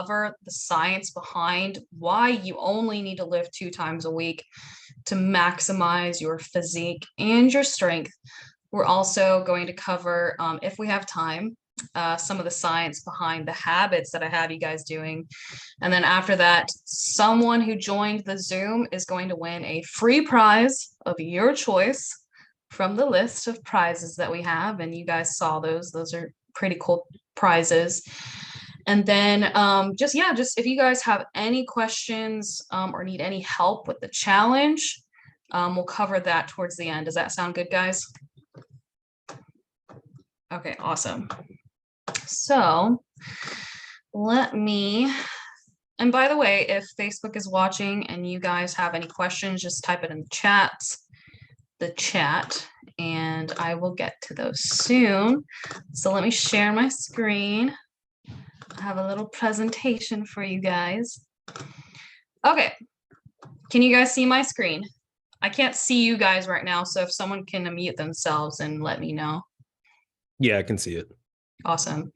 cover the science behind why you only need to lift 2 times a week to maximize your physique and your strength. We're also going to cover, if we have time, some of the science behind the habits that I have you guys doing. And then after that, someone who joined the Zoom is going to win a free prize of your choice from the list of prizes that we have. And you guys saw those. Those are pretty cool prizes. And then just if you guys have any questions or need any help with the challenge, we'll cover that towards the end. Does that sound good, guys? Okay, awesome. So let me, and by the way, if Facebook is watching and you guys have any questions, just type it in the chat, and I will get to those soon. So let me share my screen. I have a little presentation for you guys. Okay, can you guys see my screen? I can't see you guys right now, so if someone can unmute themselves and let me know. Yeah, I can see it. Awesome.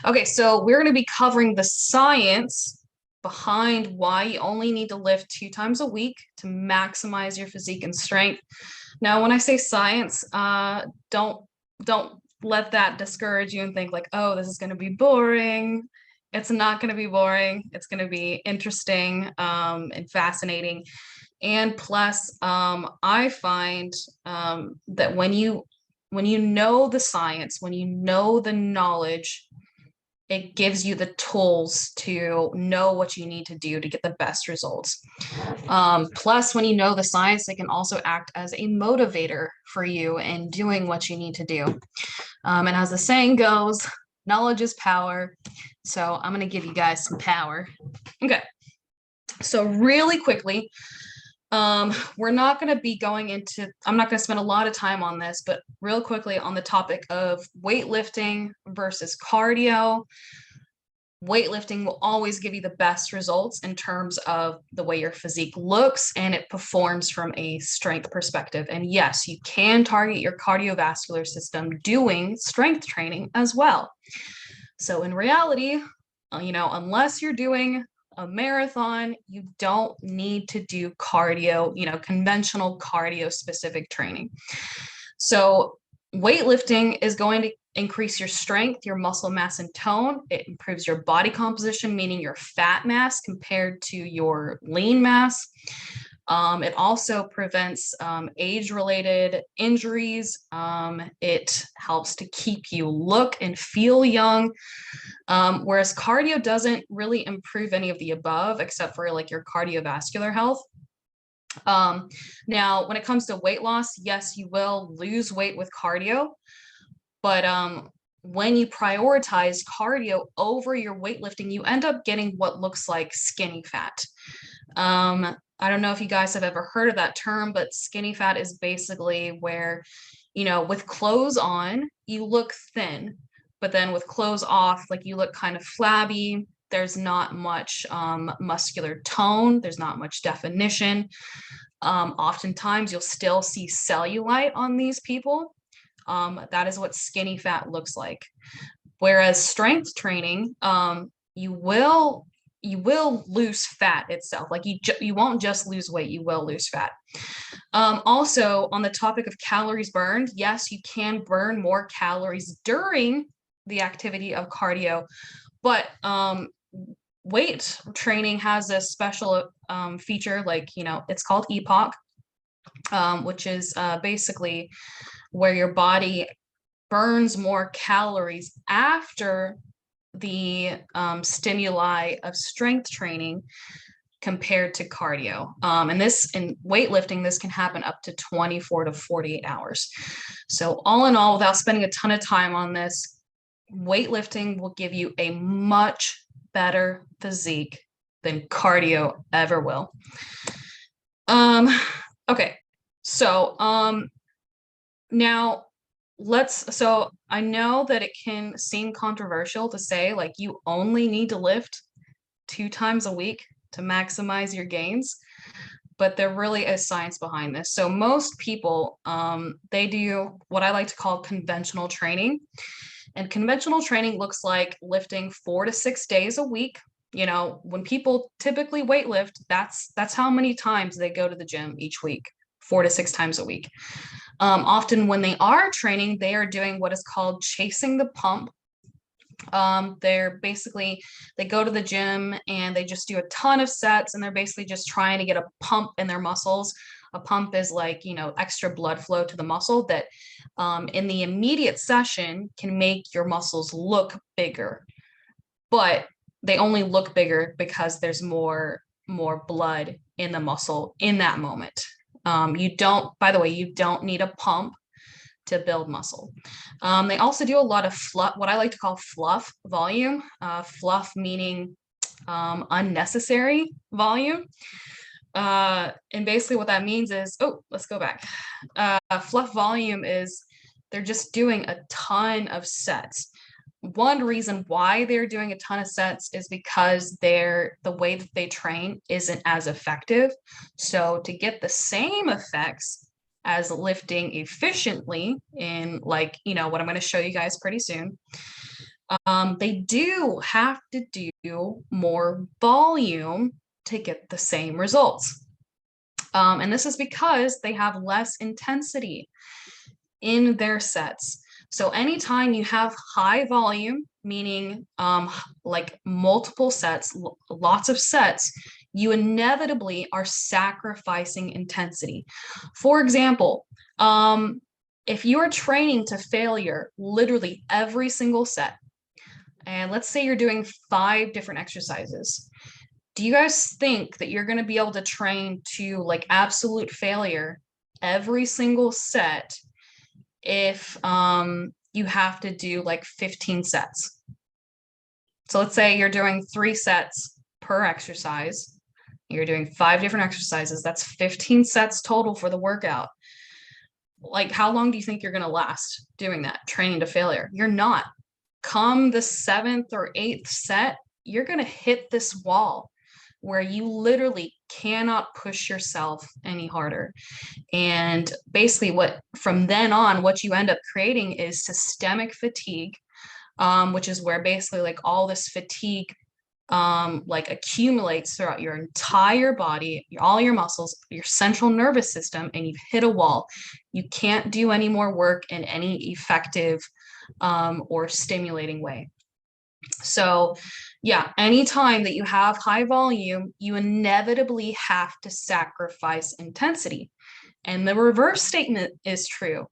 Okay, so we're going to be covering the science behind why you only need to lift 2 times a week to maximize your physique and strength. Now, when I say science, don't let that discourage you and think like, oh, this is going to be boring. It's not going to be boring. It's going to be interesting and fascinating. And plus, I find that when you know the science, when you know the knowledge, it gives you the tools to know what you need to do to get the best results. Plus, when you know the science, it can also act as a motivator for you in doing what you need to do. And as the saying goes, knowledge is power. So I'm going to give you guys some power. Okay. So really quickly, we're not going to be going into, I'm not going to spend a lot of time on this, but real quickly on the topic of weightlifting versus cardio. Weightlifting will always give you the best results in terms of the way your physique looks and it performs from a strength perspective. And yes, you can target your cardiovascular system doing strength training as well. So in reality, unless you're doing a marathon, you don't need to do cardio, conventional cardio specific training. So weightlifting is going to increase your strength, your muscle mass and tone. It improves your body composition, meaning your fat mass compared to your lean mass. It also prevents age-related injuries. It helps to keep you look and feel young, whereas cardio doesn't really improve any of the above except for like your cardiovascular health. Now, when it comes to weight loss, yes, you will lose weight with cardio, but when you prioritize cardio over your weightlifting, you end up getting what looks like skinny fat. I don't know if you guys have ever heard of that term, but skinny fat is basically where, with clothes on, you look thin, but then with clothes off, like you look kind of flabby. There's not much muscular tone. There's not much definition. Oftentimes you'll still see cellulite on these people. That is what skinny fat looks like. Whereas strength training, you will lose fat itself. Like you won't just lose weight, you will lose fat. Also, on the topic of calories burned, yes, you can burn more calories during the activity of cardio, but weight training has a special feature, like, it's called EPOC, which is basically where your body burns more calories after the stimuli of strength training compared to cardio. And this, in weightlifting, this can happen up to 24 to 48 hours. So all in all, without spending a ton of time on this, weightlifting will give you a much better physique than cardio ever will. Okay, so now so I know that it can seem controversial to say like you only need to lift 2 times a week to maximize your gains, but there really is science behind this. So most people, they do what I like to call conventional training. And conventional training looks like lifting 4 to 6 days a week You know, when people typically weightlift, that's how many times they go to the gym each week, 4 to 6 times a week. Often when they are training, they are doing what is called chasing the pump. They're basically, they go to the gym and they just do a ton of sets, and they're basically just trying to get a pump in their muscles. A pump is like, you know, extra blood flow to the muscle that in the immediate session can make your muscles look bigger, but they only look bigger because there's more blood in the muscle in that moment. You don't, by the way, you don't need a pump to build muscle. They also do a lot of fluff, what I like to call fluff volume. Fluff meaning unnecessary volume. And basically what that means is, oh, let's go back. Fluff volume is they're just doing a ton of sets. One reason why they're doing a ton of sets is because the way that they train isn't as effective. So to get the same effects as lifting efficiently in, like, you know, what I'm going to show you guys pretty soon, they do have to do more volume to get the same results. And this is because they have less intensity in their sets. So anytime you have high volume, meaning like multiple sets, lots of sets, you inevitably are sacrificing intensity. For example, if you are training to failure literally every single set, and let's say you're doing 5 different exercises, do you guys think that you're going to be able to train to like absolute failure every single set if you have to do like 15 sets? So let's say you're doing 3 sets per exercise. You're doing 5 different exercises. That's 15 sets total for the workout. Like, how long do you think you're going to last doing that, training to failure? You're not. Come the 7th or 8th set, you're going to hit this wall where you literally cannot push yourself any harder. And basically what from then on, what you end up creating is systemic fatigue, which is where basically like all this fatigue like accumulates throughout your entire body, all your muscles, your central nervous system, and you've hit a wall. You can't do any more work in any effective or stimulating way. So yeah, anytime that you have high volume, you inevitably have to sacrifice intensity. And the reverse statement is true.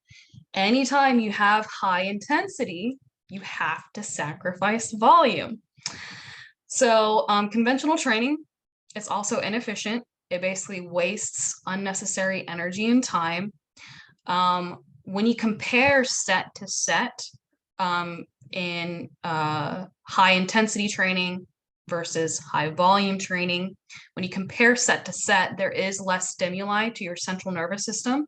Anytime you have high intensity, you have to sacrifice volume. So conventional training is also inefficient. It basically wastes unnecessary energy and time. When you compare set to set in high intensity training versus high volume training, when you compare set to set, there is less stimuli to your central nervous system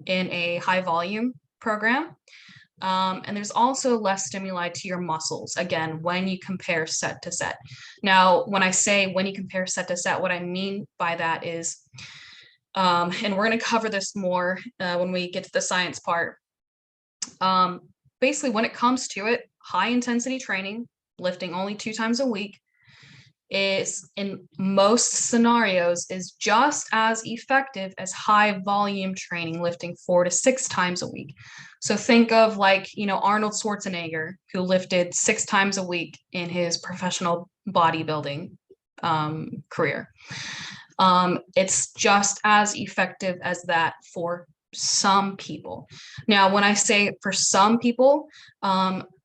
in a high volume program. And there's also less stimuli to your muscles, again, when you compare set to set. Now, when I say when you compare set to set, what I mean by that is, and we're going to cover this more when we get to the science part. Basically, when it comes to it, high intensity training, lifting only 2 times a week, is in most scenarios is just as effective as high volume training, lifting 4 to 6 times a week. So think of, like, you know, Arnold Schwarzenegger, who lifted 6 times a week in his professional bodybuilding career. It's just as effective as that for some people. Now, when I say for some people,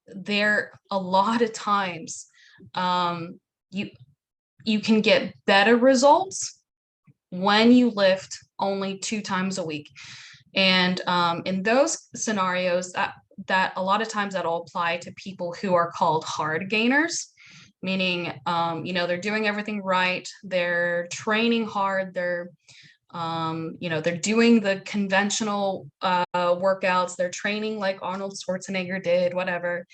there a lot of times you can get better results when you lift only 2 times a week. And in those scenarios, that a lot of times that'll apply to people who are called hard gainers, meaning, you know, they're doing everything right. They're training hard. They're, you know, they're doing the conventional workouts. They're training like Arnold Schwarzenegger did, whatever.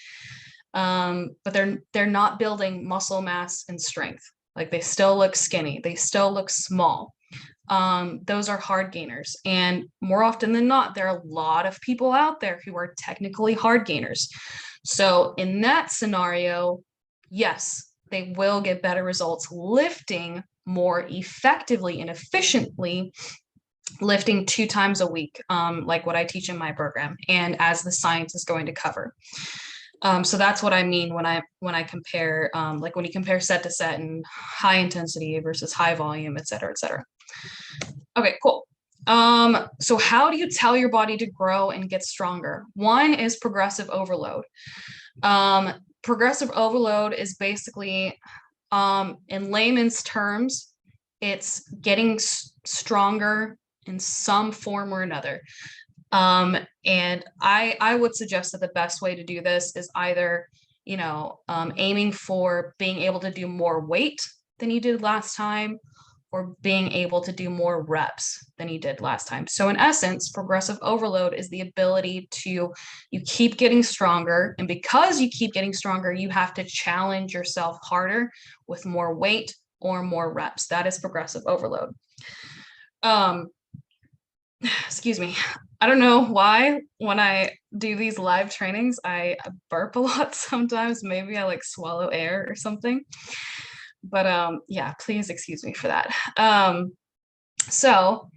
But they're not building muscle mass and strength. Like, they still look skinny. They still look small. Those are hard gainers. And more often than not, there are a lot of people out there who are technically hard gainers. So in that scenario, yes, they will get better results lifting more effectively and efficiently, lifting 2 times a week, like what I teach in my program, and as the science is going to cover. So that's what I mean when I compare, like when you compare set to set and high intensity versus high volume, et cetera, et cetera. Okay, cool. So how do you tell your body to grow and get stronger? One is progressive overload. Progressive overload is basically, in layman's terms, it's getting stronger in some form or another. And I would suggest that the best way to do this is either, aiming for being able to do more weight than you did last time, or being able to do more reps than you did last time. So in essence, progressive overload is the ability to, you keep getting stronger, and because you keep getting stronger, you have to challenge yourself harder with more weight or more reps. That is progressive overload. Excuse me. I don't know why when I do these live trainings, I burp a lot sometimes. Maybe I like swallow air or something. But yeah, please excuse me for that. So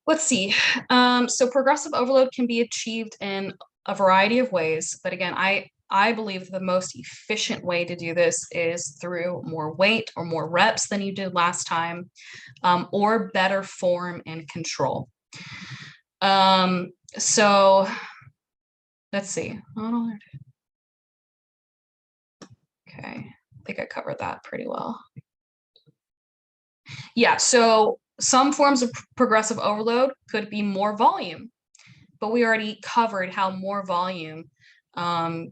let's see. So progressive overload can be achieved in a variety of ways. But again, I believe the most efficient way to do this is through more weight or more reps than you did last time, or better form and control. So let's see. Okay, I think I covered that pretty well. Yeah, so some forms of progressive overload could be more volume, but we already covered how more volume can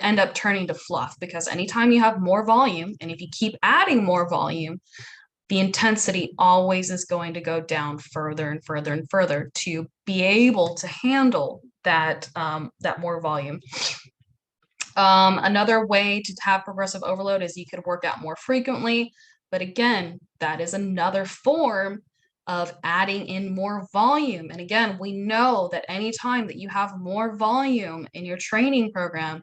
end up turning to fluff, because anytime you have more volume, and if you keep adding more volume, the intensity always is going to go down further and further and further to be able to handle that, that more volume. Another way to have progressive overload is you could work out more frequently, but again, that is another form of adding in more volume. And again, we know that anytime that you have more volume in your training program,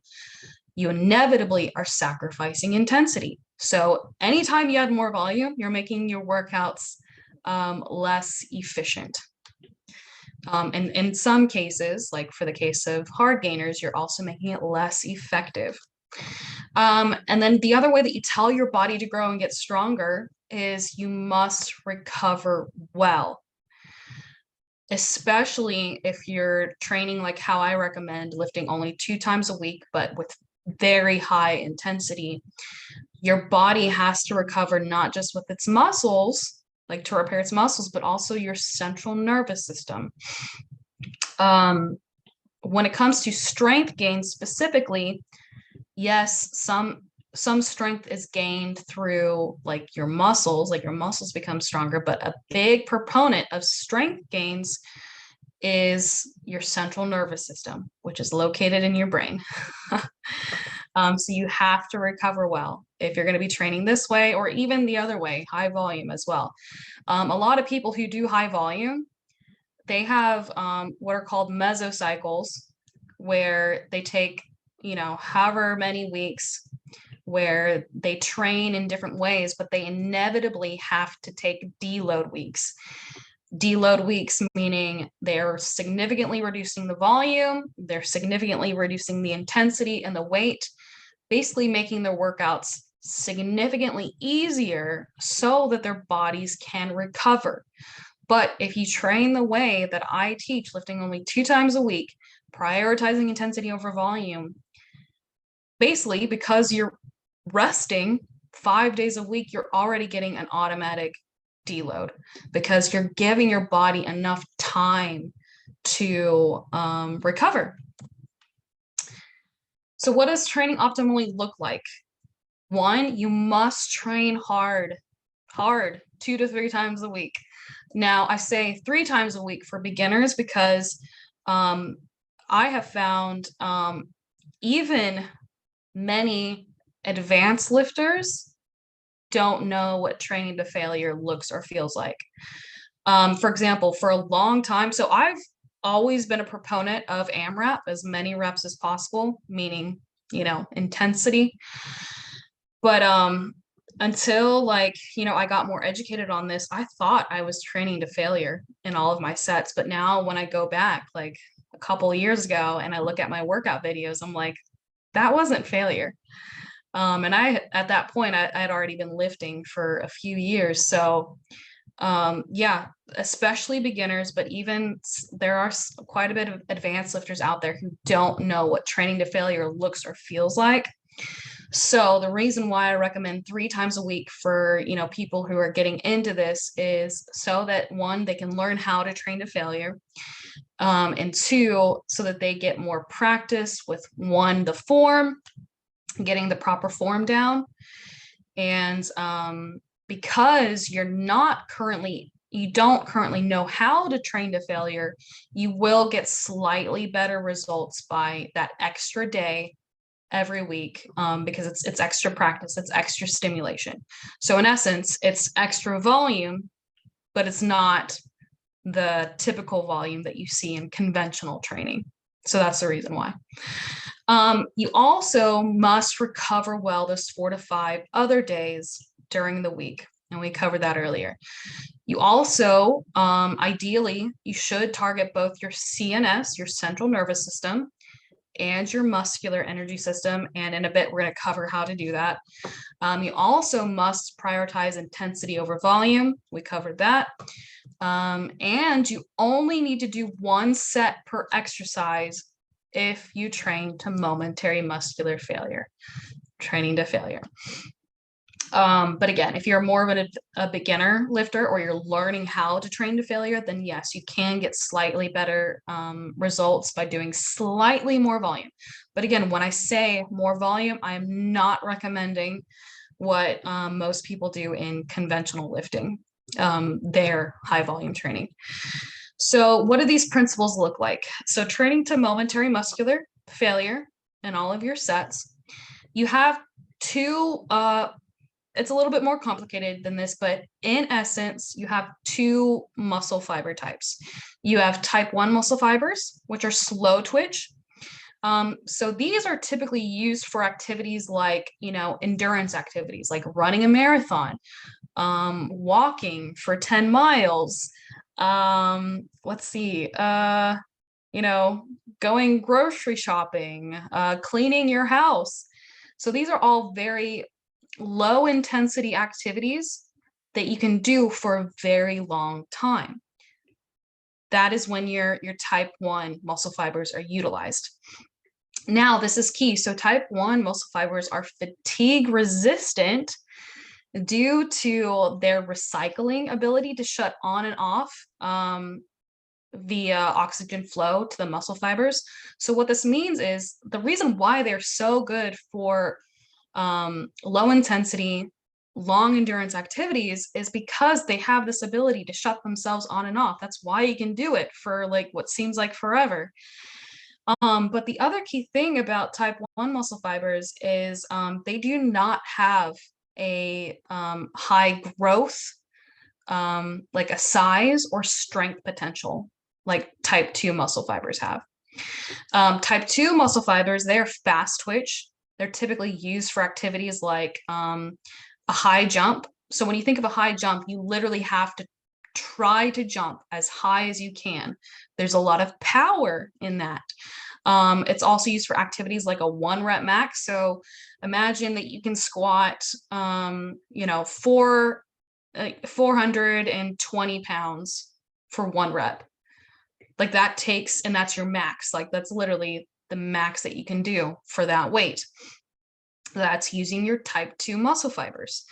you inevitably are sacrificing intensity. So anytime you add more volume, you're making your workouts less efficient. And in some cases, like for the case of hard gainers, you're also making it less effective. And then the other way that you tell your body to grow and get stronger is you must recover well. Especially if you're training like how I recommend, lifting only 2 times a week, but with very high intensity. Your body has to recover not just with its muscles, like to repair its muscles, but also your central nervous system. When it comes to strength gain specifically, yes, some strength is gained through like your muscles become stronger, but a big proponent of strength gains is your central nervous system, which is located in your brain. So you have to recover well if you're going to be training this way, or even the other way, high volume as well. A lot of people who do high volume, they have what are called mesocycles, where they take, however many weeks where they train in different ways, but they inevitably have to take deload weeks. Deload weeks meaning they're significantly reducing the volume, they're significantly reducing the intensity and the weight, basically making their workouts significantly easier so that their bodies can recover. But if you train the way that I teach, lifting only 2 times a week, prioritizing intensity over volume, basically because you're resting 5 days a week, you're already getting an automatic deload because you're giving your body enough time to recover. So what does training optimally look like? One, you must train hard, 2 to 3 times a week. Now, I say 3 times a week for beginners because I have found even many advanced lifters don't know what training to failure looks or feels like. For example, for a long time, so I've always been a proponent of AMRAP, as many reps as possible, meaning, intensity. But until like, I got more educated on this, I thought I was training to failure in all of my sets. But now when I go back like a couple of years ago and I look at my workout videos, I'm like, that wasn't failure. And at that point, I had already been lifting for a few years. So yeah, especially beginners, but even there are quite a bit of advanced lifters out there who don't know what training to failure looks or feels like. So the reason why I recommend 3 times a week for, people who are getting into this is so that one, they can learn how to train to failure. And two, so that they get more practice with one, the form, getting the proper form down. And because you don't currently know how to train to failure, you will get slightly better results by that extra day every week, because it's extra practice, it's extra stimulation. So in essence, it's extra volume, but it's not the typical volume that you see in conventional training. So that's the reason why. You also must recover well those 4 to 5 other days during the week. And we covered that earlier. You also, ideally, you should target both your CNS, your central nervous system, and your muscular energy system. And in a bit, we're going to cover how to do that. You also must prioritize intensity over volume. We covered that. And you only need to do 1 set per exercise if you train to momentary muscular failure, training to failure. But again, if you're more of a beginner lifter or you're learning how to train to failure, then yes, you can get slightly better results by doing slightly more volume. But again, when I say more volume, I am not recommending what most people do in conventional lifting, their high volume training. So what do these principles look like? So training to momentary muscular failure in all of your sets, you have 2, it's a little bit more complicated than this, but in essence, you have 2 muscle fiber types. You have type 1 muscle fibers, which are slow twitch. So these are typically used for activities like, endurance activities, like running a marathon, walking for 10 miles. Let's see, going grocery shopping, cleaning your house. So these are all very low intensity activities that you can do for a very long time. That is when your type 1 muscle fibers are utilized. Now, this is key. So type 1 muscle fibers are fatigue resistant due to their recycling ability to shut on and off via oxygen flow to the muscle fibers. So what this means is the reason why they're so good for low intensity, long endurance activities is because they have this ability to shut themselves on and off. That's why you can do it for like what seems like forever. But the other key thing about type 1 muscle fibers is they do not have a high growth, like a size or strength potential like type 2 muscle fibers have. Type 2 muscle fibers, they're fast twitch. They're typically used for activities like a high jump. So when you think of a high jump, you literally have to try to jump as high as you can. There's a lot of power in that. It's also used for activities like a 1 rep max. So imagine that you can squat, 420 pounds for 1 rep. Like that takes, and that's your max. Like that's literally the max that you can do for that weight. That's using your type 2 muscle fibers.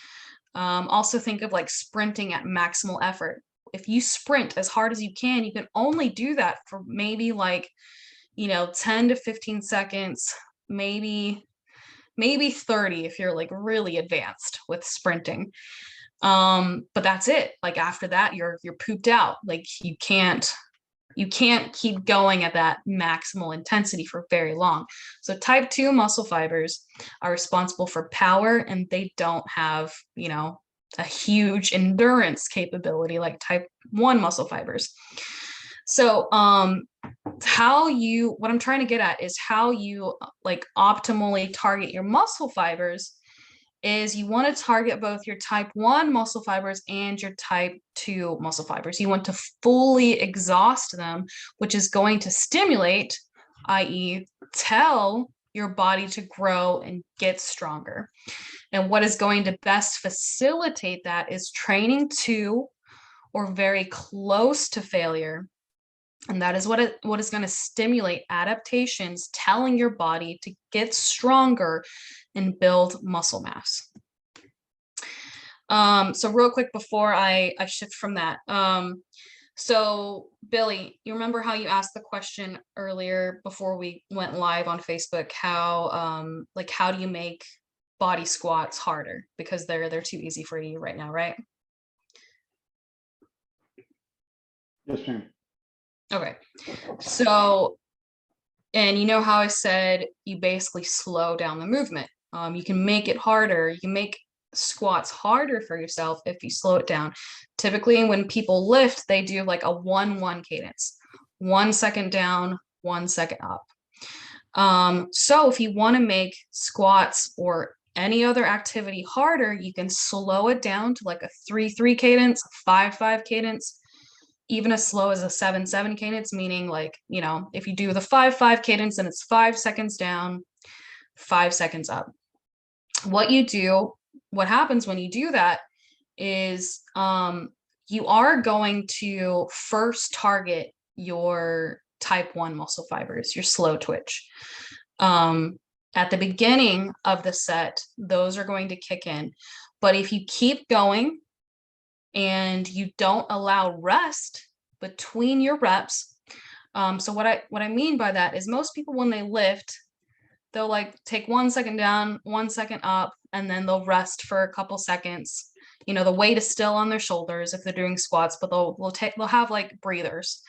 Also think of like sprinting at maximal effort. If you sprint as hard as you can only do that for maybe like, 10 to 15 seconds, maybe 30 if you're like really advanced with sprinting. But that's it. Like after that, you're pooped out. Like you can't keep going at that maximal intensity for very long. So type 2 muscle fibers are responsible for power, and they don't have, a huge endurance capability like type 1 muscle fibers. So what I'm trying to get at is how you like optimally target your muscle fibers is you want to target both your type 1 muscle fibers and your type 2 muscle fibers. You want to fully exhaust them, which is going to stimulate, i.e., tell your body to grow and get stronger. And what is going to best facilitate that is training to or very close to failure. And that is what is going to stimulate adaptations, telling your body to get stronger and build muscle mass. So real quick before I shift from that. So Billy, you remember how you asked the question earlier before we went live on Facebook, how how do you make body squats harder because they're too easy for you right now, right? Yes, ma'am. Okay. So, and you know how I said you basically slow down the movement. You can make it harder. You can make squats harder for yourself if you slow it down. Typically, when people lift, they do like a 1-1 cadence. 1 second down, 1 second up. So if you want to make squats or any other activity harder, you can slow it down to like a 3-3 cadence, 5-5 cadence, even as slow as a 7-7 cadence, meaning like, you know, if you do the 5-5 cadence, then it's 5 seconds down, 5 seconds up. What happens when you do that is you are going to first target your type 1 muscle fibers, your slow twitch. At the beginning of the set, those are going to kick in. But if you keep going and you don't allow rest between your reps, so what I mean by that is most people when they lift, they'll like take 1 second down, 1 second up, and then they'll rest for a couple seconds. You know, the weight is still on their shoulders if they're doing squats, but they'll have like breathers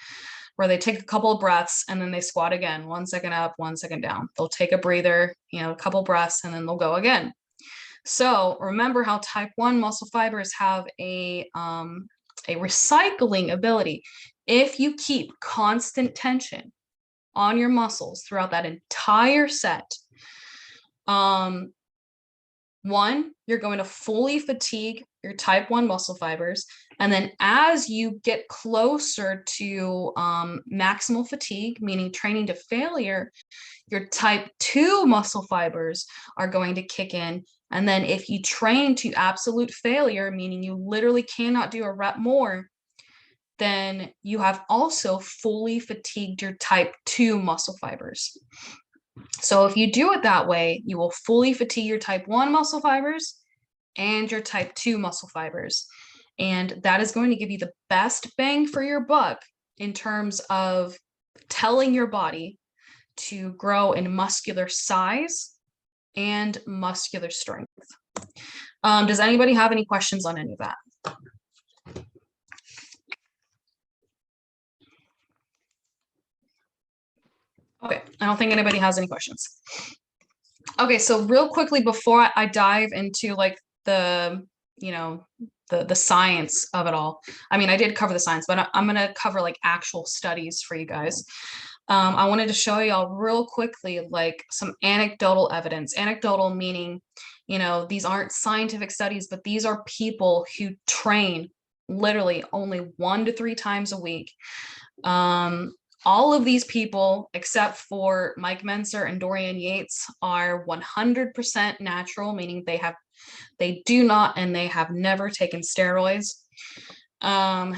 where they take a couple of breaths and then they squat again, 1 second up, 1 second down. They'll take a breather, you know, a couple breaths, and then they'll go again. So remember how type 1 muscle fibers have a recycling ability. If you keep constant tension on your muscles throughout that entire set, one, you're going to fully fatigue your type 1 muscle fibers. And then as you get closer to maximal fatigue, meaning training to failure, your type 2 muscle fibers are going to kick in. And then if you train to absolute failure, meaning you literally cannot do a rep more, then you have also fully fatigued your type 2 muscle fibers. So if you do it that way, you will fully fatigue your type 1 muscle fibers and your type 2 muscle fibers. And that is going to give you the best bang for your buck in terms of telling your body to grow in muscular size and muscular strength. Does anybody have any questions on any of that? Okay, I don't think anybody has any questions. Okay, so real quickly before I dive into like the, you know, the science of it all. I mean, I did cover the science, but I'm going to cover like actual studies for you guys. I wanted to show y'all real quickly like some anecdotal evidence. Anecdotal meaning, you know, these aren't scientific studies, but these are people who train literally only 1 to 3 times a week. All of these people, except for Mike Mentzer and Dorian Yates, are 100% natural, meaning they do not and they have never taken steroids. So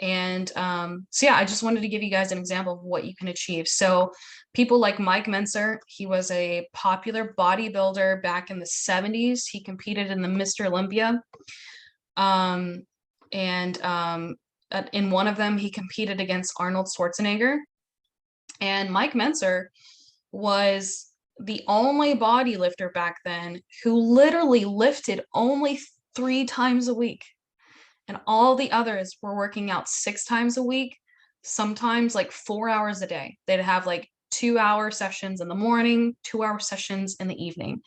yeah, I just wanted to give you guys an example of what you can achieve. So people like Mike Mentzer, he was a popular bodybuilder back in the 70s. He competed in the Mr. Olympia. In one of them, he competed against Arnold Schwarzenegger. And Mike Mentzer was the only body lifter back then who literally lifted only 3 times a week. And all the others were working out 6 times a week, sometimes like 4 hours a day. They'd have like 2-hour sessions in the morning, 2-hour sessions in the evening.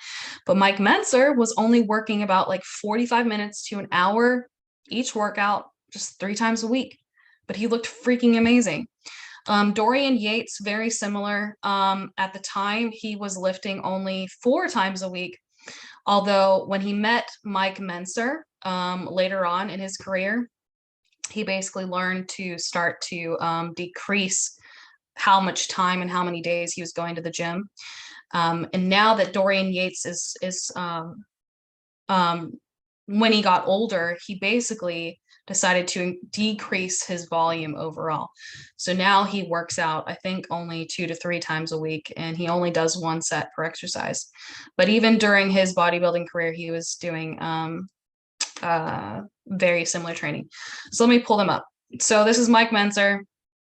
But Mike Mentzer was only working about like 45 minutes to an hour each workout, just 3 times a week. But he looked freaking amazing. Dorian Yates, very similar. At the time, he was lifting only 4 times a week, Although when he met Mike Menser later on in his career, he basically learned to start to decrease how much time and how many days he was going to the gym. And now that Dorian Yates is when he got older, he basically decided to decrease his volume overall. So now he works out, I think, only 2 to 3 times a week, and he only does 1 set per exercise. But even during his bodybuilding career, he was doing very similar training. So let me pull them up. So this is Mike Menser,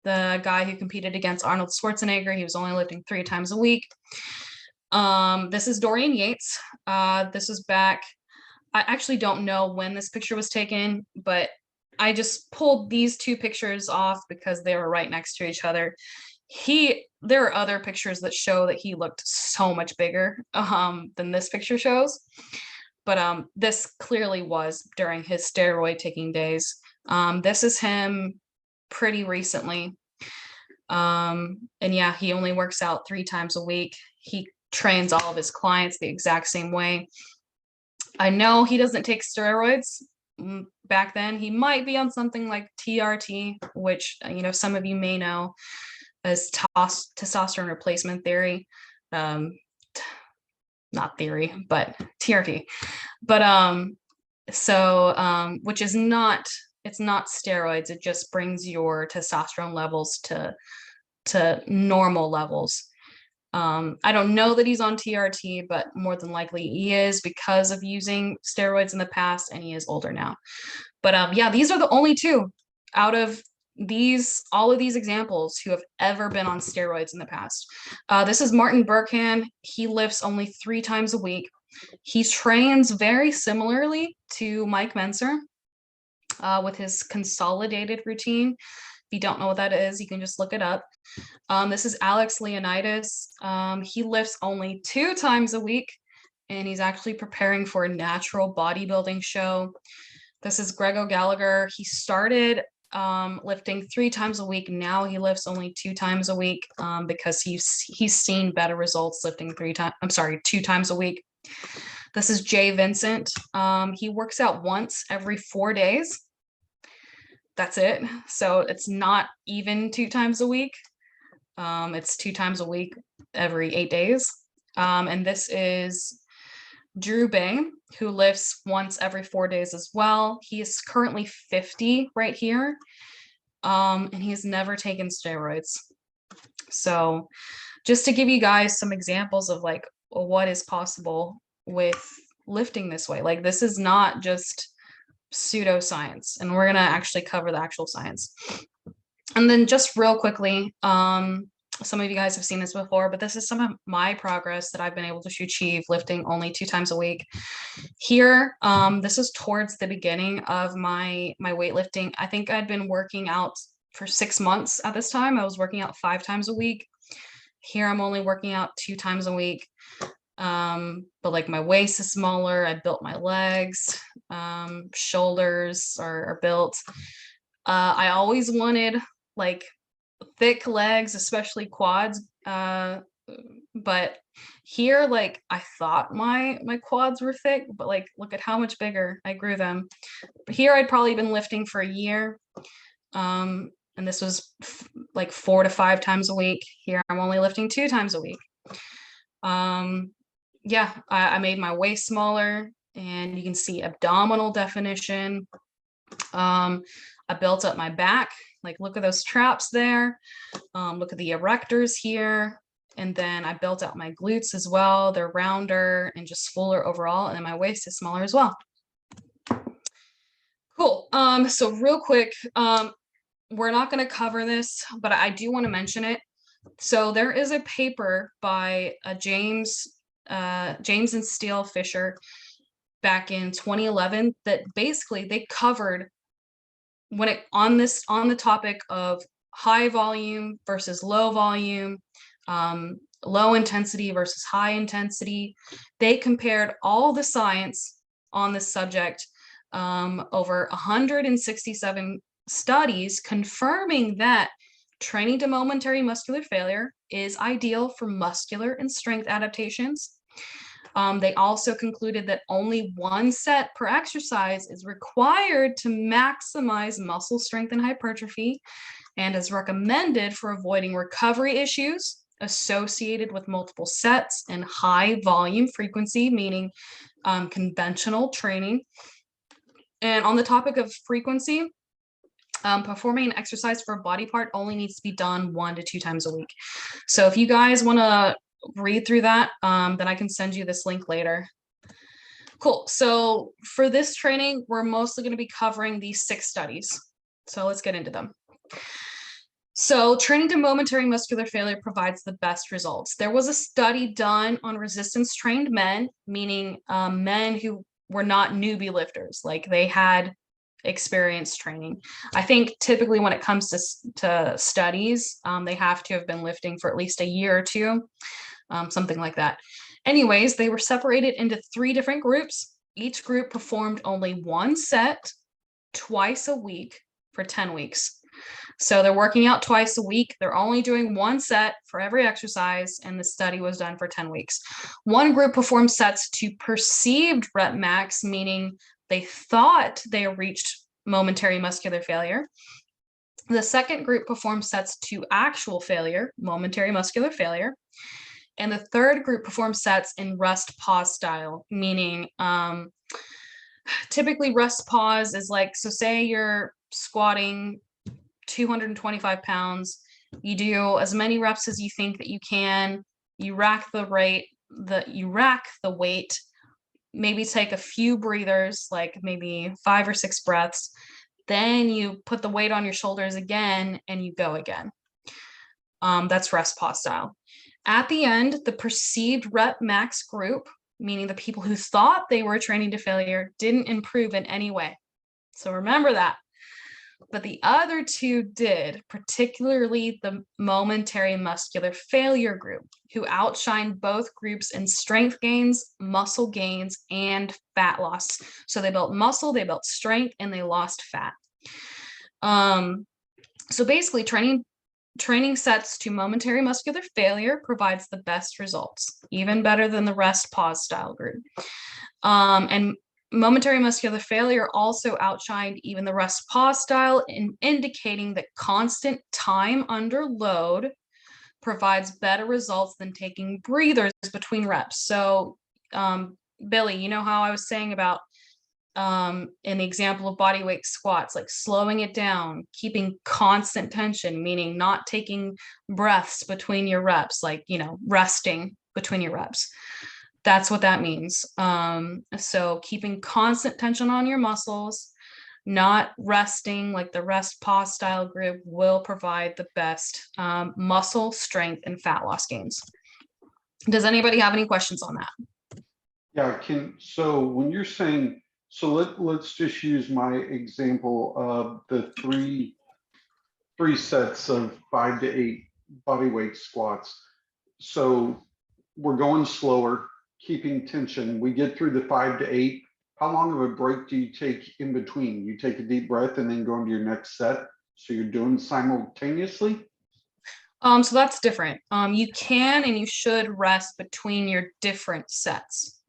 the guy who competed against Arnold Schwarzenegger. He was only lifting 3 times a week. This is Dorian Yates. This is back. I actually don't know when this picture was taken, but I just pulled these 2 pictures off because they were right next to each other. There are other pictures that show that he looked so much bigger than this picture shows. But this clearly was during his steroid taking days. This is him pretty recently. And yeah, he only works out 3 times a week. He trains all of his clients the exact same way. I know he doesn't take steroids. Back then, he might be on something like TRT, which, some of you may know as testosterone replacement therapy. Not theory, but TRT. But which is not, it's not steroids. It just brings your testosterone levels to normal levels. I don't know that he's on TRT, but more than likely he is because of using steroids in the past, and he is older now. But yeah, these are the only 2 out of all of these examples who have ever been on steroids in the past. This is Martin Berkhan. He lifts only 3 times a week. He trains very similarly to Mike Menser with his consolidated routine. If you don't know what that is, you can just look it up. This is Alex Leonidas. He lifts only 2 times a week, and he's actually preparing for a natural bodybuilding show. This is Greg O'Gallagher. He started lifting 3 times a week. Now he lifts only 2 times a week because he's seen better results lifting 2 times a week. This is Jay Vincent. He works out once every 4 days. That's it. So it's not even 2 times a week. It's 2 times a week every 8 days. And this is Drew Bay, who lifts once every 4 days as well. He is currently 50 right here. And he's never taken steroids. So just to give you guys some examples of like what is possible with lifting this way. Like, this is not just pseudoscience, and we're going to actually cover the actual science. And then just real quickly, some of you guys have seen this before, but this is some of my progress that I've been able to achieve lifting only 2 times a week. Here, this is towards the beginning of my weightlifting. I think I'd been working out for 6 months at this time. I was working out 5 times a week. Here, I'm only working out 2 times a week. But like my waist is smaller. I built my legs, shoulders are built. I always wanted like thick legs, especially quads. But here, like, I thought my quads were thick, but like, look at how much bigger I grew them. But here I'd probably been lifting for a year. And this was like 4 to 5 times a week. Here I'm only lifting 2 times a week. Yeah, I made my waist smaller, and you can see abdominal definition. I built up my back. Like, look at those traps there. Look at the erectors here. And then I built out my glutes as well. They're rounder and just fuller overall. And then my waist is smaller as well. Cool. So real quick, we're not going to cover this, but I do want to mention it. So there is a paper by James and Steele Fisher back in 2011 that basically they covered on the topic of high volume versus low volume, low intensity versus high intensity. They compared all the science on this subject, over 167 studies confirming that training to momentary muscular failure is ideal for muscular and strength adaptations. They also concluded that only one set per exercise is required to maximize muscle strength and hypertrophy, and is recommended for avoiding recovery issues associated with multiple sets and high volume frequency, meaning conventional training. And on the topic of frequency, performing an exercise for a body part only needs to be done 1 to 2 times a week. So if you guys want to read through that, then I can send you this link later. Cool. So for this training, we're mostly going to be covering these 6 studies. So let's get into them. So training to momentary muscular failure provides the best results. There was a study done on resistance trained men, meaning men who were not newbie lifters, like they had experience training. I think typically when it comes to studies, they have to have been lifting for at least a year or 2, something like that. Anyways, they were separated into 3 different groups. Each group performed only 1 set twice a week for 10 weeks. So they're working out twice a week. They're only doing 1 set for every exercise, and the study was done for 10 weeks. One group performed sets to perceived rep max, meaning they thought they reached momentary muscular failure. The second group performed sets to actual failure, momentary muscular failure. And the third group performed sets in rest pause style, meaning typically rest pause is like, so say you're squatting 225 pounds, you do as many reps as you think that you can, you rack the weight, maybe take a few breathers, like maybe 5 or 6 breaths, then you put the weight on your shoulders again and you go again. That's rest pause style. At the end, the perceived rep max group, meaning the people who thought they were training to failure, didn't improve in any way. So remember that. But the other 2 did, particularly the momentary muscular failure group, who outshined both groups in strength gains, muscle gains, and fat loss. So they built muscle, they built strength, and they lost fat. So basically, training sets to momentary muscular failure provides the best results, even better than the rest pause style group. And momentary muscular failure also outshined even the rest pause style, in indicating that constant time under load provides better results than taking breathers between reps. So Billy, you know how I was saying about in the example of body weight squats, like slowing it down, keeping constant tension, meaning not taking breaths between your reps, like, resting between your reps. That's what that means. So keeping constant tension on your muscles, not resting, like the rest pause style group, will provide the best muscle strength and fat loss gains. Does anybody have any questions on that? Yeah, so when you're saying, so let's just use my example of the three sets of 5 to 8 body weight squats. So we're going slower, keeping tension. We get through the 5 to 8. How long of a break do you take in between? You take a deep breath and then go into your next set. So you're doing simultaneously? So that's different. You can and you should rest between your different sets.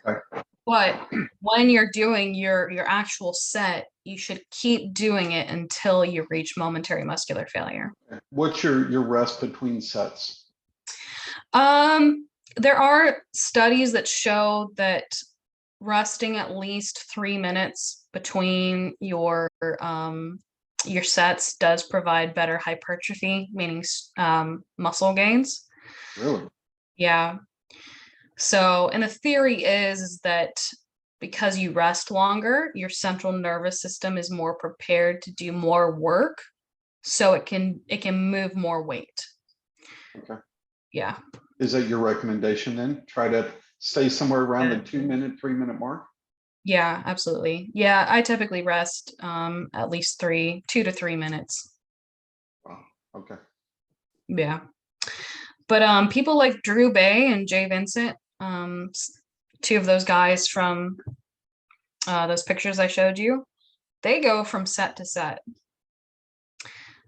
Okay. But when you're doing your actual set, you should keep doing it until you reach momentary muscular failure. What's your rest between sets? There are studies that show that resting at least 3 minutes between your sets does provide better hypertrophy, meaning muscle gains. Really? Yeah. So, and the theory is that because you rest longer, your central nervous system is more prepared to do more work, so it can move more weight. Okay. Yeah. Is that your recommendation then? Try to stay somewhere around the 2 minute, 3 minute mark? Yeah, absolutely. Yeah, I typically rest at least 2 to 3 minutes. Wow. Okay. Yeah. But people like Drew Bay and Jay Vincent, 2 of those guys from those pictures I showed you, they go from set to set.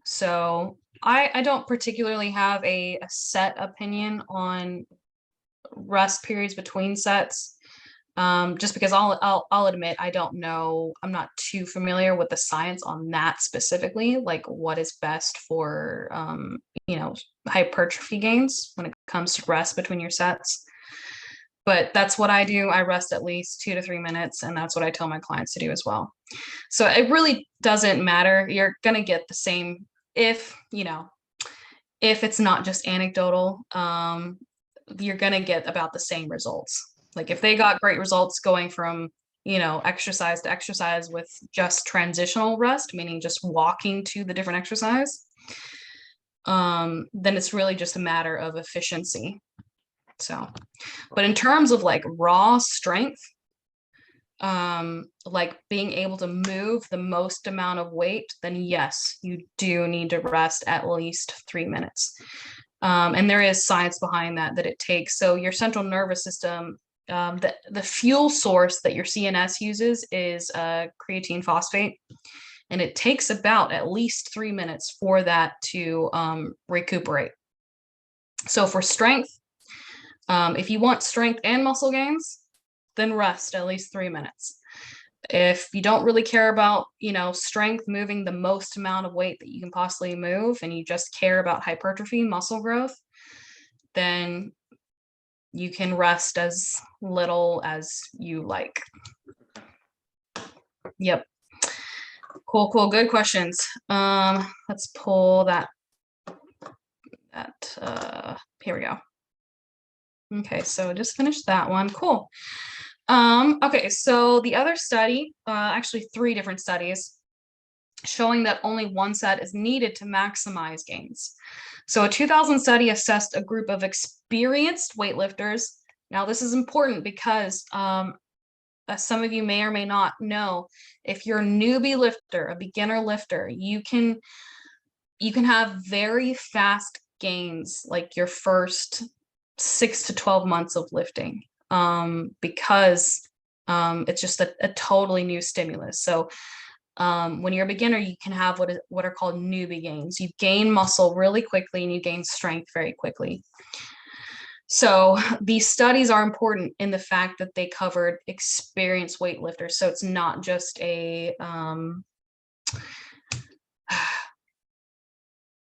So I don't particularly have a set opinion on rest periods between sets. Just because I'll admit I don't know, I'm not too familiar with the science on that specifically, like what is best for hypertrophy gains when it comes to rest between your sets. But that's what I do. I rest at least 2 to 3 minutes, and that's what I tell my clients to do as well. So it really doesn't matter. You're gonna get the same if it's not just anecdotal, you're gonna get about the same results. Like if they got great results going from, exercise to exercise with just transitional rest, meaning just walking to the different exercise, then it's really just a matter of efficiency. So, but in terms of like raw strength, like being able to move the most amount of weight, then yes, you do need to rest at least 3 minutes. And there is science behind that it takes. So your central nervous system, the fuel source that your CNS uses is creatine phosphate, and it takes about at least 3 minutes for that to recuperate. So for strength, if you want strength and muscle gains, then rest at least 3 minutes. If you don't really care about, strength, moving the most amount of weight that you can possibly move, and you just care about hypertrophy, muscle growth, then you can rest as little as you like. Yep. Cool. Good questions. Let's pull that. Here we go. Okay, so just finished that one. Cool. Okay, so the other study, actually 3 different studies showing that only 1 set is needed to maximize gains. So a 2000 study assessed a group of experienced weightlifters. Now this is important because as some of you may or may not know, if you're a newbie lifter, a beginner lifter, you can have very fast gains like your first 6 to 12 months of lifting, because it's just a totally new stimulus. So when you're a beginner, you can have what are called newbie gains. You gain muscle really quickly and you gain strength very quickly. So these studies are important in the fact that they covered experienced weightlifters. So it's not just a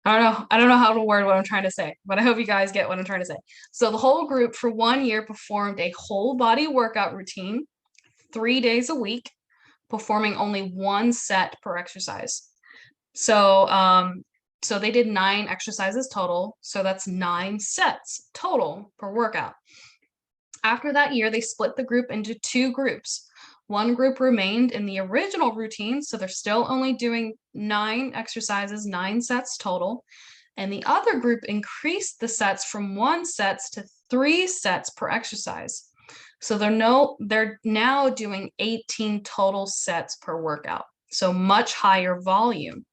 I don't know how to word what I'm trying to say, but I hope you guys get what I'm trying to say. So the whole group for 1 year performed a whole body workout routine 3 days a week, performing only 1 set per exercise. So so they did 9 exercises total. So that's 9 sets total per workout. After that year, they split the group into 2 groups. One group remained in the original routine, so they're still only doing 9 exercises, 9 sets total. And the other group increased the sets from 1 sets to 3 sets per exercise. So they're now doing 18 total sets per workout. So much higher volume.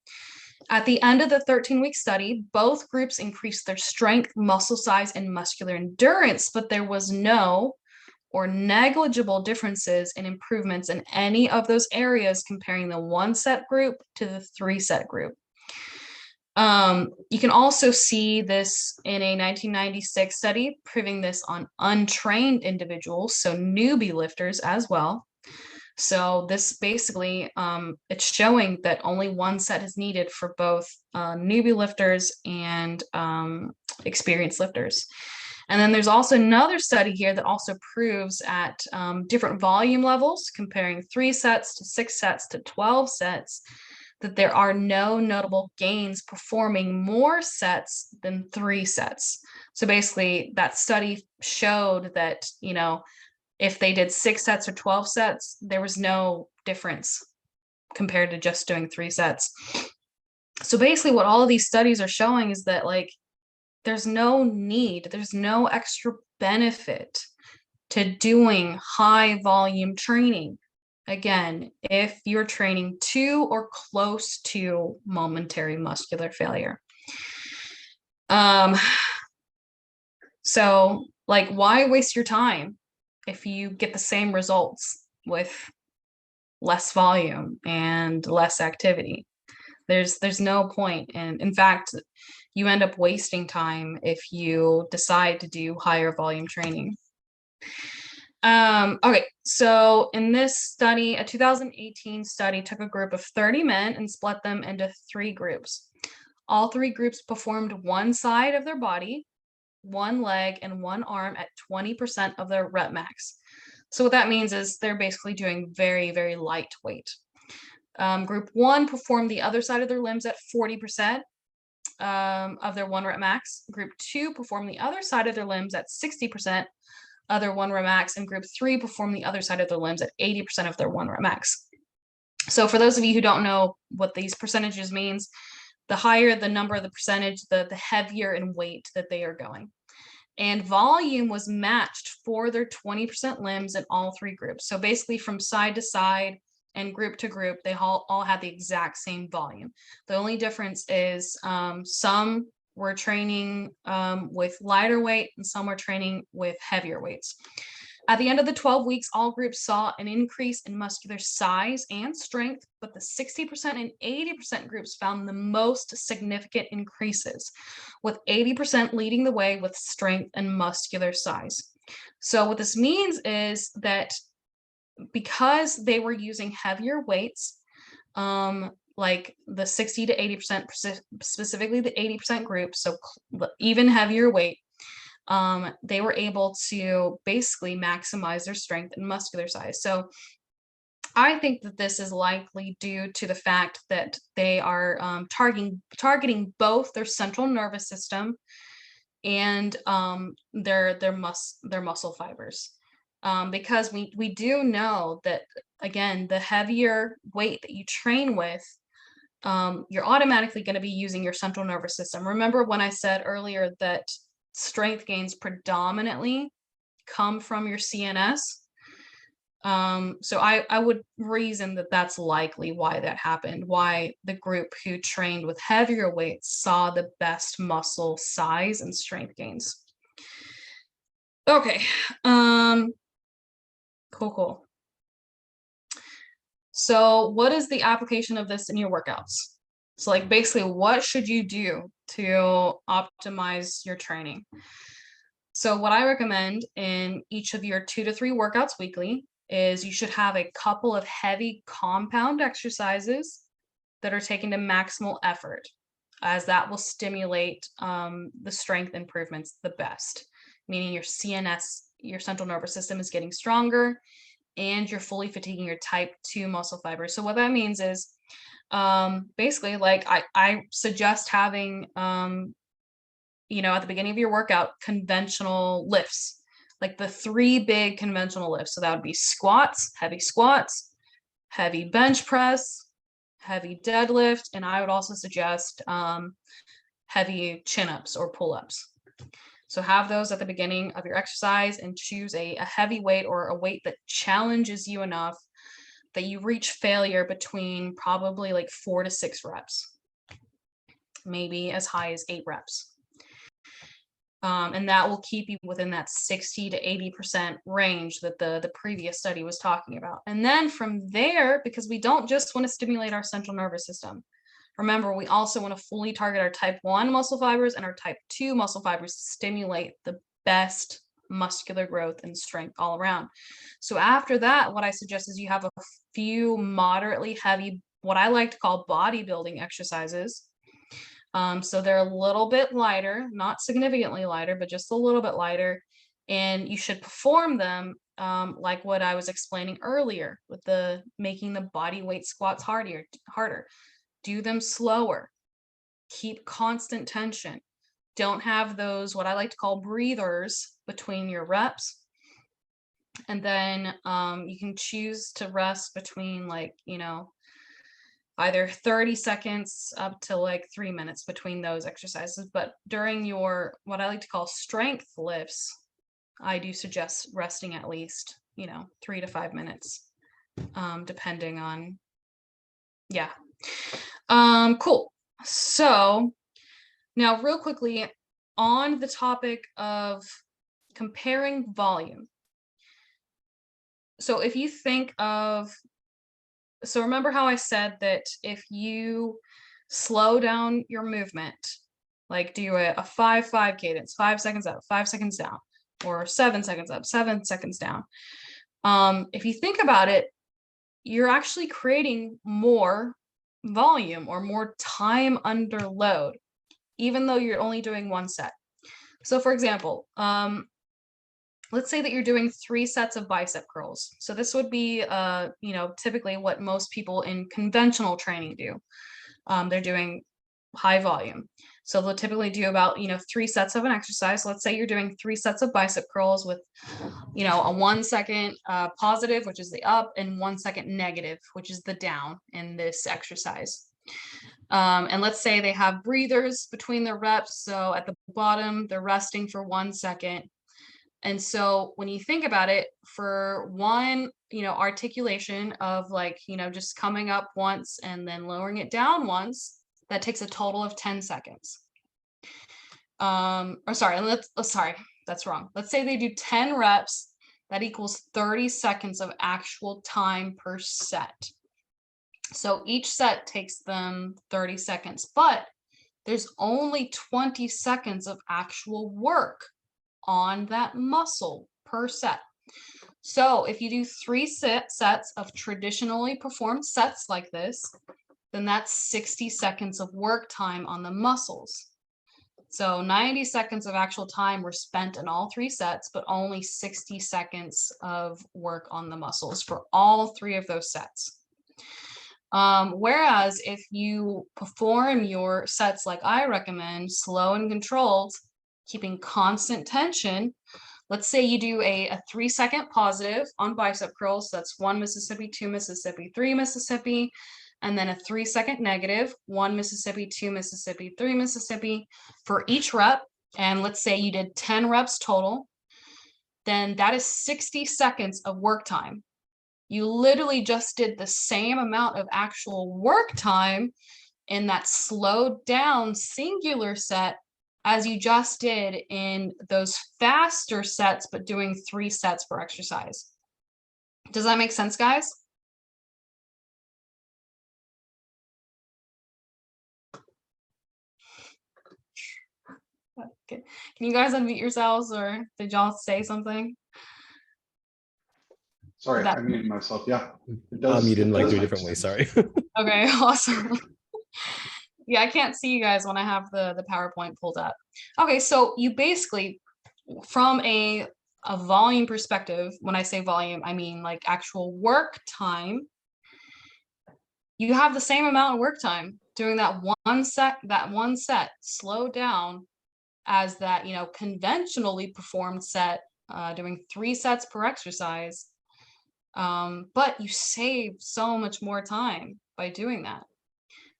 At the end of the 13-week study, both groups increased their strength, muscle size, and muscular endurance, but there was no or negligible differences in improvements in any of those areas comparing the 1 set group to the 3 set group. You can also see this in a 1996 study, proving this on untrained individuals, so newbie lifters as well. So this basically, it's showing that only 1 set is needed for both newbie lifters and experienced lifters. And then there's also another study here that also proves at different volume levels, comparing 3 sets to 6 sets to 12 sets, that there are no notable gains performing more sets than 3 sets. So basically that study showed that, if they did 6 sets or 12 sets, there was no difference compared to just doing 3 sets. So basically what all of these studies are showing is that there's no need, there's no extra benefit to doing high volume training. Again, if you're training to or close to momentary muscular failure. So why waste your time if you get the same results with less volume and less activity? There's no point. And in fact, you end up wasting time if you decide to do higher volume training. Okay, so in this study, a 2018 study took a group of 30 men and split them into 3 groups. All 3 groups performed one side of their body, one leg, and one arm at 20% of their rep max. So what that means is they're basically doing very, very light weight. Group 1 performed the other side of their limbs at 40% of their 1 rep max. Group 2 performed the other side of their limbs at 60% of their 1 rep max, and group 3 performed the other side of their limbs at 80% of their 1 rep max. So for those of you who don't know what these percentages means, the higher the number of the percentage, the heavier in weight that they are going. And volume was matched for their 20% limbs in all 3 groups. So basically from side to side and group to group, they all had the exact same volume. The only difference is some were training with lighter weight and some were training with heavier weights. At the end of the 12 weeks, all groups saw an increase in muscular size and strength, but the 60% and 80% groups found the most significant increases, with 80% leading the way with strength and muscular size. So what this means is that because they were using heavier weights, like the 60 to 80%, specifically the 80% group, so even heavier weight, they were able to basically maximize their strength and muscular size. So I think that this is likely due to the fact that they are targeting both their central nervous system and their muscle fibers. Because we do know that, again, the heavier weight that you train with, you're automatically going to be using your central nervous system. Remember when I said earlier that strength gains predominantly come from your CNS? So I would reason that that's likely why that happened, why the group who trained with heavier weights saw the best muscle size and strength gains. Okay, cool. So what is the application of this in your workouts? So like basically what should you do to optimize your training? So what I recommend in each of your 2 to 3 workouts weekly is you should have a couple of heavy compound exercises that are taken to maximal effort, as that will stimulate the strength improvements the best, meaning your CNS, your central nervous system, is getting stronger and you're fully fatiguing your type 2 muscle fibers. So what that means is basically, like I suggest having at the beginning of your workout, conventional lifts, like the 3 big conventional lifts. So that would be squats, heavy bench press, heavy deadlift, and I would also suggest heavy chin-ups or pull-ups. So have those at the beginning of your exercise and choose a heavy weight or a weight that challenges you enough that you reach failure between probably like 4 to 6 reps, maybe as high as 8 reps. And that will keep you within that 60 to 80% range that the previous study was talking about. And then from there, because we don't just want to stimulate our central nervous system, remember, we also want to fully target our type 1 muscle fibers and our type 2 muscle fibers to stimulate the best muscular growth and strength all around. So after that, what I suggest is you have a few moderately heavy, what I like to call bodybuilding exercises. So they're a little bit lighter, not significantly lighter, but just a little bit lighter. And you should perform them like what I was explaining earlier with the making the body weight squats harder. Do them slower. Keep constant tension. Don't have those, what I like to call breathers between your reps. And then you can choose to rest between either 30 seconds up to like 3 minutes between those exercises. But during your, what I like to call strength lifts, I do suggest resting at least, 3 to 5 minutes, depending on, cool. So now real quickly on the topic of comparing volume. So if you think of, so remember how I said that if you slow down your movement, like do a 5-5 cadence, 5 seconds up, 5 seconds down, or 7 seconds up, 7 seconds down. If you think about it, you're actually creating more volume or more time under load, even though you're only doing one set. So for example, let's say that you're doing 3 sets of bicep curls. So this would be, typically what most people in conventional training do. They're doing high volume. So they'll typically do about, 3 sets of an exercise. Let's say you're doing 3 sets of bicep curls with, a 1 second positive, which is the up, and 1 second negative, which is the down in this exercise. And let's say they have breathers between their reps. So at the bottom, they're resting for 1 second. And so when you think about it, for one, articulation of like, just coming up once and then lowering it down once, that takes a total of 10 seconds. Sorry, that's wrong. Let's say they do 10 reps, that equals 30 seconds of actual time per set. So each set takes them 30 seconds, but there's only 20 seconds of actual work on that muscle per set. So if you do 3 sets of traditionally performed sets like this, then that's 60 seconds of work time on the muscles. So 90 seconds of actual time were spent in all 3 sets, but only 60 seconds of work on the muscles for all 3 of those sets. Whereas if you perform your sets like I recommend, slow and controlled, keeping constant tension, let's say you do a 3-second positive on bicep curls. So that's 1 Mississippi, 2 Mississippi, 3 Mississippi, and then a 3-second negative, 1 Mississippi, 2 Mississippi, 3 Mississippi for each rep. And let's say you did 10 reps total, then that is 60 seconds of work time. You literally just did the same amount of actual work time in that slowed down singular set as you just did in those faster sets, but doing 3 sets per exercise. Does that make sense, guys? Okay. Can you guys unmute yourselves, or did y'all say something? Sorry, That- I muted myself. Yeah. I'm muted in like 3 make different ways. sense. Sorry. Okay, awesome. Yeah, I can't see you guys when I have the PowerPoint pulled up. Okay, so you basically, from a volume perspective, when I say volume, I mean like actual work time. You have the same amount of work time doing that one set slowed down as that, conventionally performed set, doing 3 sets per exercise. But you save so much more time by doing that,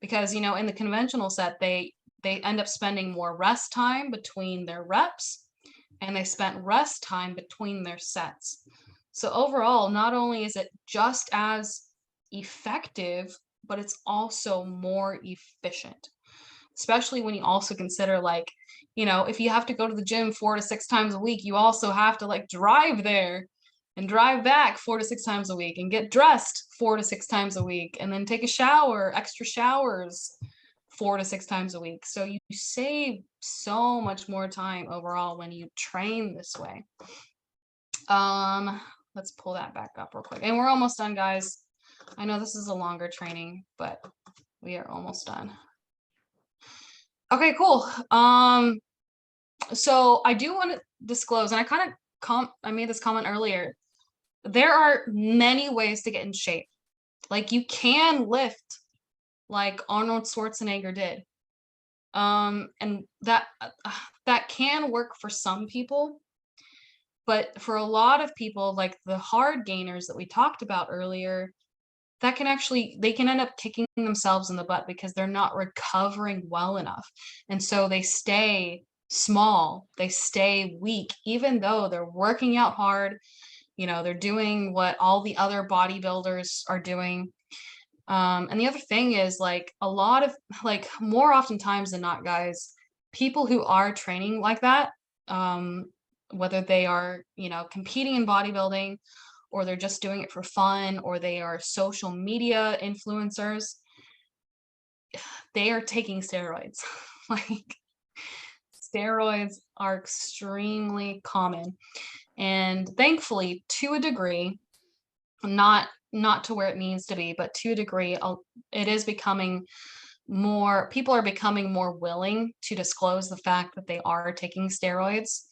because in the conventional set they end up spending more rest time between their reps, and they spent rest time between their sets. So overall, not only is it just as effective, but it's also more efficient, especially when you also consider, like, if you have to go to the gym 4 to 6 times a week, you also have to like drive there and drive back 4 to 6 times a week and get dressed 4 to 6 times a week and then take a shower, extra showers 4 to 6 times a week. So you save so much more time overall when you train this way. Let's pull that back up real quick. And we're almost done, guys. I know this is a longer training, but we are almost done. Okay, cool. So I do want to disclose, and I made this comment earlier. There are many ways to get in shape. Like, you can lift like Arnold Schwarzenegger did. And that can work for some people, but for a lot of people, like the hard gainers that we talked about earlier, they can end up kicking themselves in the butt because they're not recovering well enough. And so they stay small, they stay weak, even though they're working out hard. They're doing what all the other bodybuilders are doing. And the other thing is, like, a lot of, like, more oftentimes than not, guys, people who are training like that, whether they are, competing in bodybuilding, or they're just doing it for fun, or they are social media influencers, they are taking steroids. Like, steroids are extremely common. And thankfully, to a degree, not to where it needs to be, but to a degree, it is becoming more, people are becoming more willing to disclose the fact that they are taking steroids.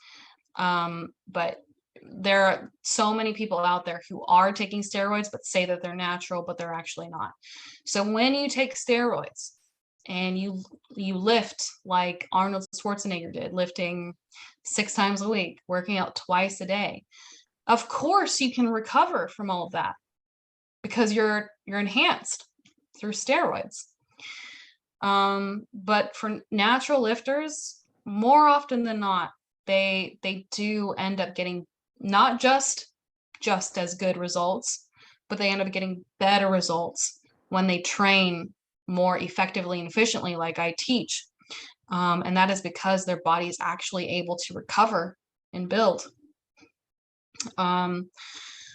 But there are so many people out there who are taking steroids but say that they're natural, but they're actually not. So when you take steroids and you lift like Arnold Schwarzenegger did, lifting 6 times a week, working out twice a day, of course you can recover from all of that because you're enhanced through steroids. But for natural lifters, more often than not, they do end up getting not just as good results, but they end up getting better results when they train more effectively and efficiently, like I teach. And that is because their body is actually able to recover and build.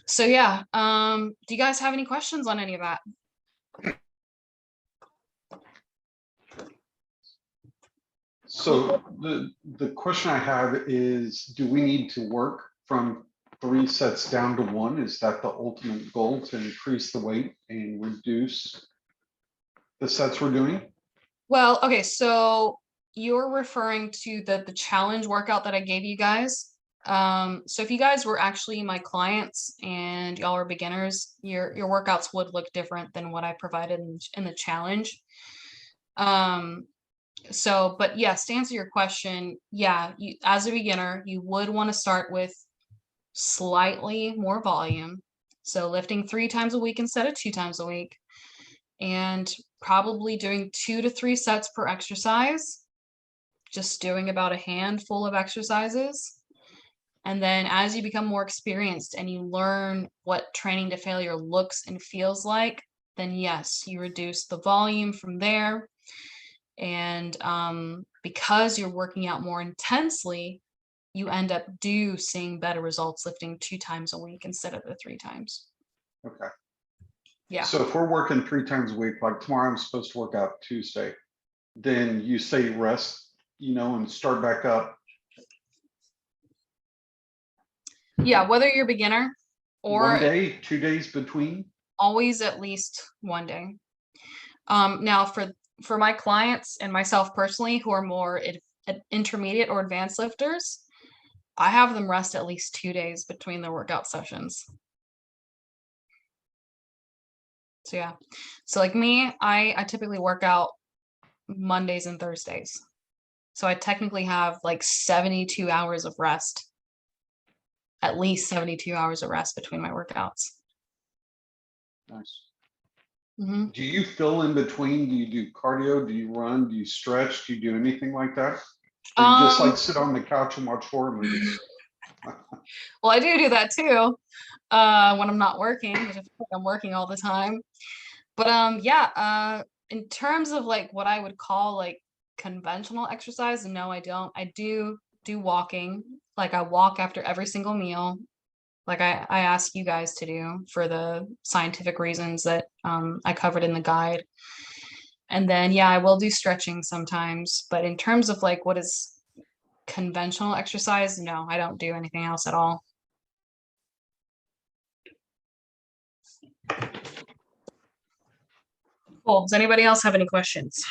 So yeah, do you guys have any questions on any of that? So the question I have is, do we need to work from 3 sets down to 1? Is that the ultimate goal, to increase the weight and reduce the sets we're doing? Well, okay, so you're referring to the challenge workout that I gave you guys. So if you guys were actually my clients and y'all are beginners, your workouts would look different than what I provided in the challenge. So, but yes, to answer your question, yeah, you, as a beginner, you would want to start with slightly more volume. So lifting 3 times a week instead of 2 times a week, and probably doing 2 to 3 sets per exercise, just doing about a handful of exercises. And then as you become more experienced and you learn what training to failure looks and feels like, then yes, you reduce the volume from there. And because you're working out more intensely, you end up seeing better results lifting 2 times a week instead of the 3 times. Okay. Yeah. So if we're working 3 times a week, like tomorrow I'm supposed to work out Tuesday, then you say rest, and start back up. Yeah, whether you're beginner or 1 day, 2 days between? always at least 1 day. Now for my clients and myself personally, who are more intermediate or advanced lifters, I have them rest at least 2 days between their workout sessions. So yeah, so like me, I typically work out Mondays and Thursdays. So I technically have like 72 hours of rest, at least 72 hours of rest between my workouts. Nice. Mm-hmm. Do you fill in between? Do you do cardio? Do you run? Do you stretch? Do you do anything like that? Or you just like sit on the couch and watch horror movies? Well, I do that too, when I'm not working, which I feel like I'm working all the time. But yeah, in terms of like what I would call like conventional exercise, no, I don't. I do walking. Like I walk after every single meal, like I ask you guys to do for the scientific reasons that I covered in the guide. And then yeah, I will do stretching sometimes, but in terms of like what is conventional exercise, no, I don't do anything else at all. Cool. Does anybody else have any questions?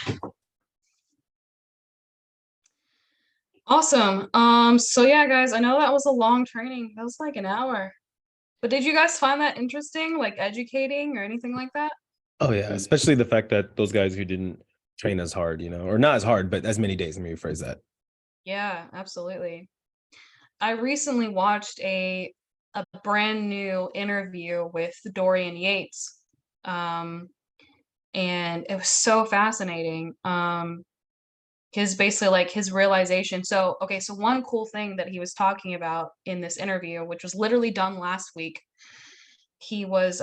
Awesome. So yeah, guys, I know that was a long training. That was like an hour. But did you guys find that interesting, like educating or anything like that? Oh yeah, especially the fact that those guys who didn't train as hard, or not as hard, but as many days. Let me rephrase that. Yeah, absolutely. I recently watched a brand new interview with Dorian Yates. And it was so fascinating. His basically like his realization. So, okay, so one cool thing that he was talking about in this interview, which was literally done last week, he was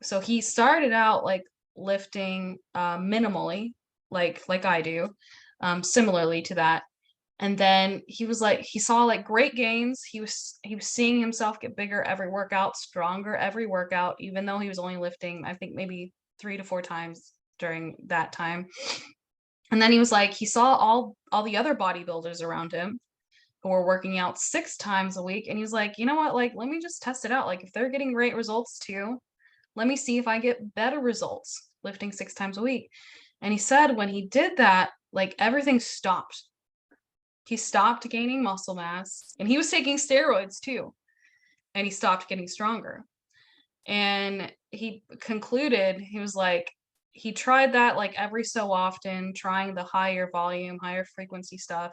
so he started out like lifting minimally, like I do, similarly to that. And then he was like, he saw like great gains. He was seeing himself get bigger every workout, stronger every workout, even though he was only lifting, I think maybe 3 to 4 times during that time. And then he was like, he saw all the other bodybuilders around him who were working out 6 times a week. And he was like, you know what? Like, let me just test it out. Like, if they're getting great results too, let me see if I get better results lifting 6 times a week. And he said when he did that, like everything stopped. He stopped gaining muscle mass, and he was taking steroids too. And he stopped getting stronger. And he concluded, he was like, he tried that like every so often, trying the higher volume, higher frequency stuff.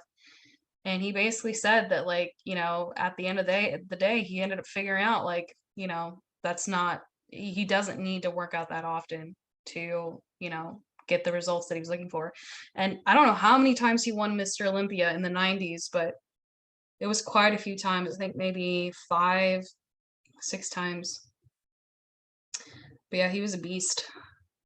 And he basically said that, like, you know, at the end of the day, he ended up figuring out, like, you know, that's not, he doesn't need to work out that often to, you know, get the results that he was looking for. And I don't know how many times he won Mr. Olympia in the 90s, but it was quite a few times. I think maybe 5, 6 times. But yeah, he was a beast.